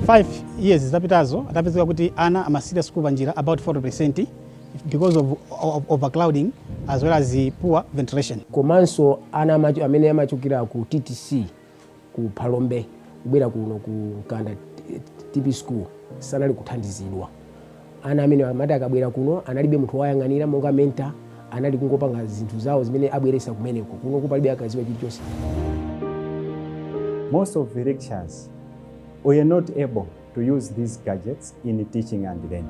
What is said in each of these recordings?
5 years zapitazo atapezeka kuti ana amasiya school panjira about 40% because of overcrowding as well as the poor ventilation. Komanso ana amene amachokera ku TTC ku Palombe kubwera kuno ku Kanda TP school sanali kuthandizidwa. Ana amene amati akabwera kuno analibe munthu wayang'anira monga mentor, anali kungopanga zinthu zawo zimene abweresa kumeneko kuno kupalibe akaziwa chilichonse. Most of the lecturers were not able to use these gadgets in teaching and learning.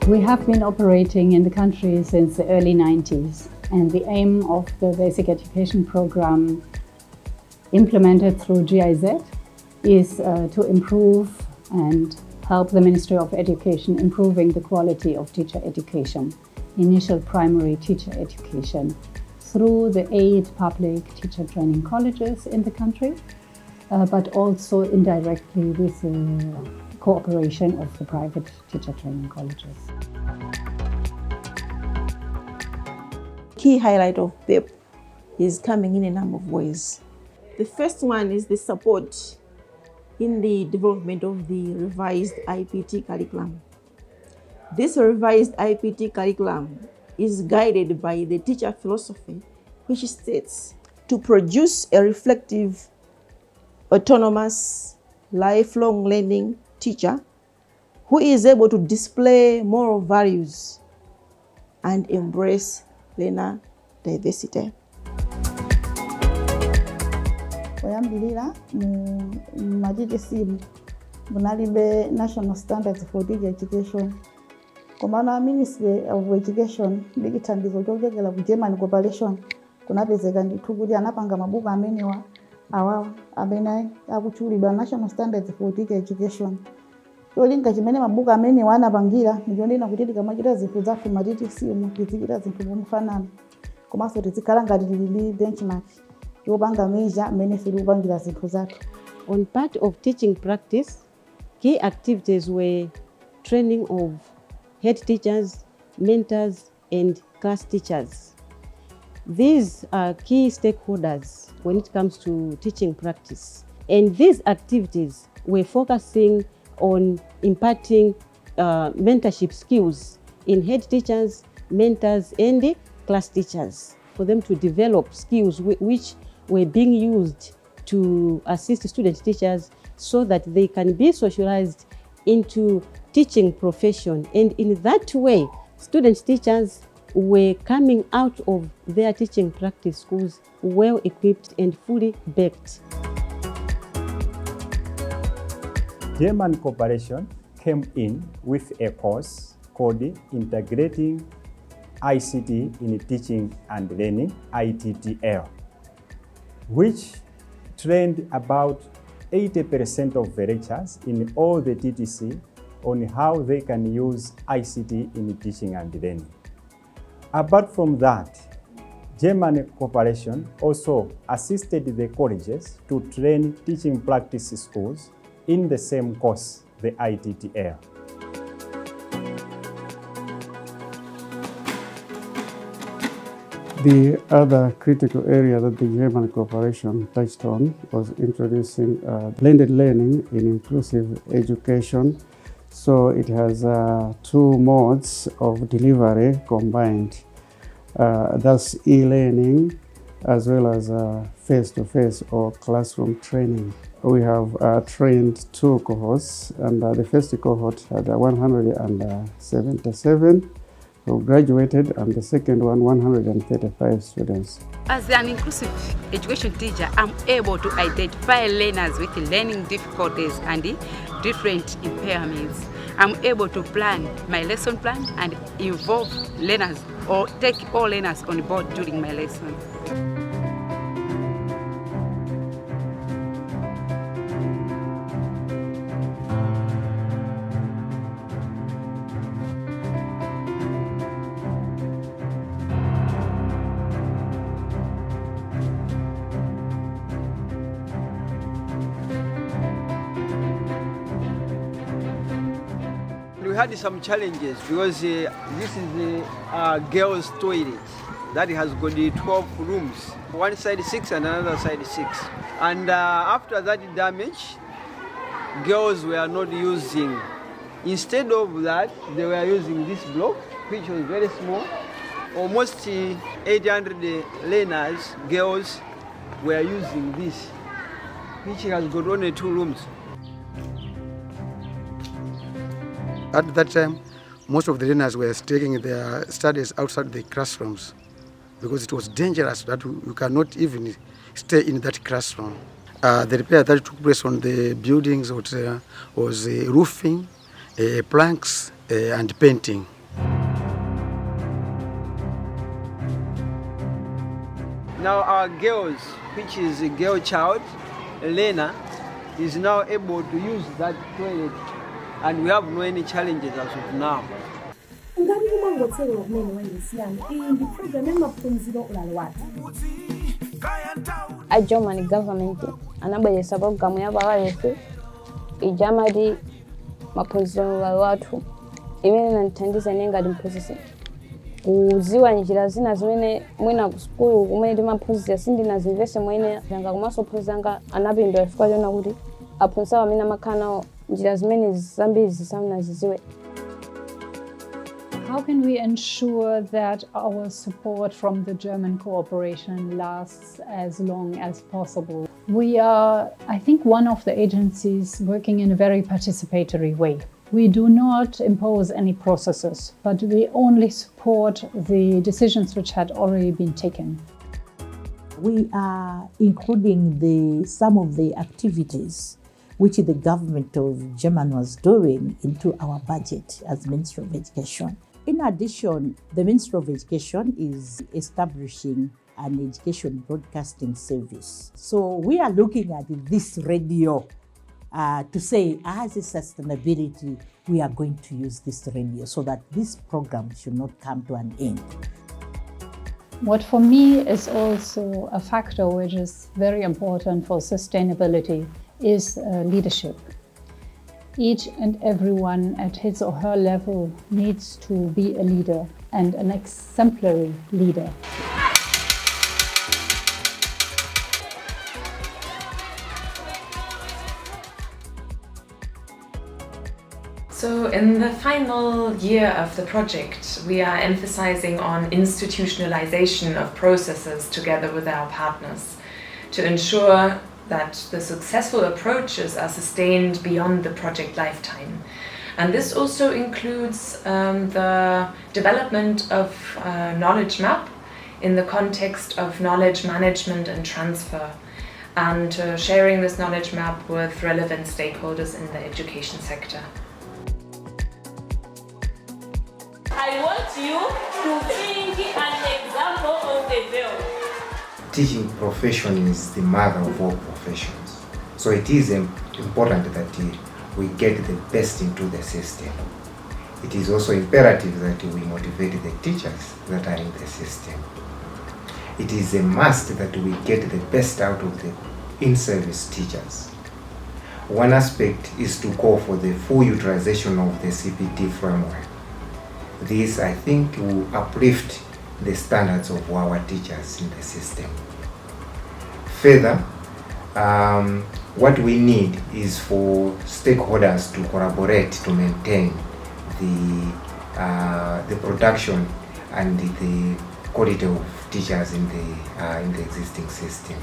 We have been operating in the country since the early 90s, and the aim of the basic education program implemented through GIZ is to improve and help the Ministry of Education improving the quality of teacher education, initial primary teacher education, through the 8 public teacher training colleges in the country, but also indirectly with the cooperation of the private teacher training colleges. Key highlight of BEP is coming in a number of ways. The first one is the support in the development of the revised IPT curriculum. This revised IPT curriculum is guided by the teacher philosophy, which states to produce a reflective, autonomous, lifelong learning teacher who is able to display moral values and embrace learner diversity. Oyambirira mu GIZ munalibe national standards for teacher education. Komana Ministry of Education likithandizo chochokera ku German Cooperation kunapezeka ndithu kuti anapanga mabuku amenewa awawa amene akutchulidwa national standards for teacher education. Cholinga chimene mabuku amenewa anapangira ndichonena kuti tikamachita zinthu zathu ma TTC tizichita zinthu mofanana komanso tizikhala ngati tili benchmark yopanga measure amene tikupangira zinthu zathu. On part of teaching practice, key activities were training of head teachers, mentors, and class teachers. These are key stakeholders when it comes to teaching practice. And these activities were focusing on imparting mentorship skills in head teachers, mentors, and class teachers for them to develop skills which were being used to assist student teachers so that they can be socialized into teaching profession. And in that way, student teachers were coming out of their teaching practice schools well equipped and fully baked. German Cooperation came in with a course called Integrating ICT in Teaching and Learning, ITTL, which trained about 80% of the lecturers in all the TTC on how they can use ICT in teaching and learning. Apart from that, German Cooperation also assisted the colleges to train teaching practice schools in the same course, the ITTL. The other critical area that the German Cooperation touched on was introducing blended learning in inclusive education. So it has 2 modes of delivery combined. That's e-learning as well as face-to-face or classroom training. We have trained 2 cohorts, and the first cohort had 177 who graduated, and the second one 135 students. As an inclusive education teacher, I'm able to identify learners with learning difficulties and different impairments. I'm able to plan my lesson plan and involve learners or take all learners on board during my lesson. had some challenges because this is the girls' toilet that has got 12 rooms. One side 6 and another side 6. And after that damage, girls were not using. Instead of that, they were using this block, which was very small. Almost 800 learners, girls, were using this, which has got only 2 rooms. At that time, most of the learners were taking their studies outside the classrooms because it was dangerous that you cannot even stay in that classroom. The repair that took place on the buildings was roofing, planks, and painting. Now our girls, which is a girl child, Elena, is now able to use that toilet, and we have no any challenges as of now. A German government anabwelesa programu y'abalesi ijamadi maphunziro ga watu imene inathandiza ngati mphunzitsi kuziwa njira zina zimene mwina ku school kumene timaphunzitsa sindinazimvese mwene zanga komanso phunzanga anapindula chifukwa chona kuti aphunzitsa amene amakhala nawo njira zimene zambiri zisamnaziziwe. How can we ensure that our support from the German cooperation lasts as long as possible? We are, I think, one of the agencies working in a very participatory way. We do not impose any processes, but we only support the decisions which had already been taken. We are including some of the activities which the government of Germany was doing into our budget as Ministry of Education. In addition, the Ministry of Education is establishing an education broadcasting service. So we are looking at this radio to say, as a sustainability, we are going to use this radio so that this program should not come to an end. What for me is also a factor which is very important for sustainability is leadership. Each and everyone at his or her level needs to be a leader and an exemplary leader. So in the final year of the project, we are emphasizing on institutionalization of processes together with our partners to ensure that the successful approaches are sustained beyond the project lifetime. And this also includes the development of a knowledge map in the context of knowledge management and transfer, and sharing this knowledge map with relevant stakeholders in the education sector. I want you to think an example of a veil. Teaching profession is the mother of all professions. So it is important that we get the best into the system. It is also imperative that we motivate the teachers that are in the system. It is a must that we get the best out of the in-service teachers. One aspect is to call for the full utilization of the CPT framework. This, I think, will uplift the standards of our teachers in the system. Further, what we need is for stakeholders to collaborate to maintain the production and the quality of teachers in the existing system.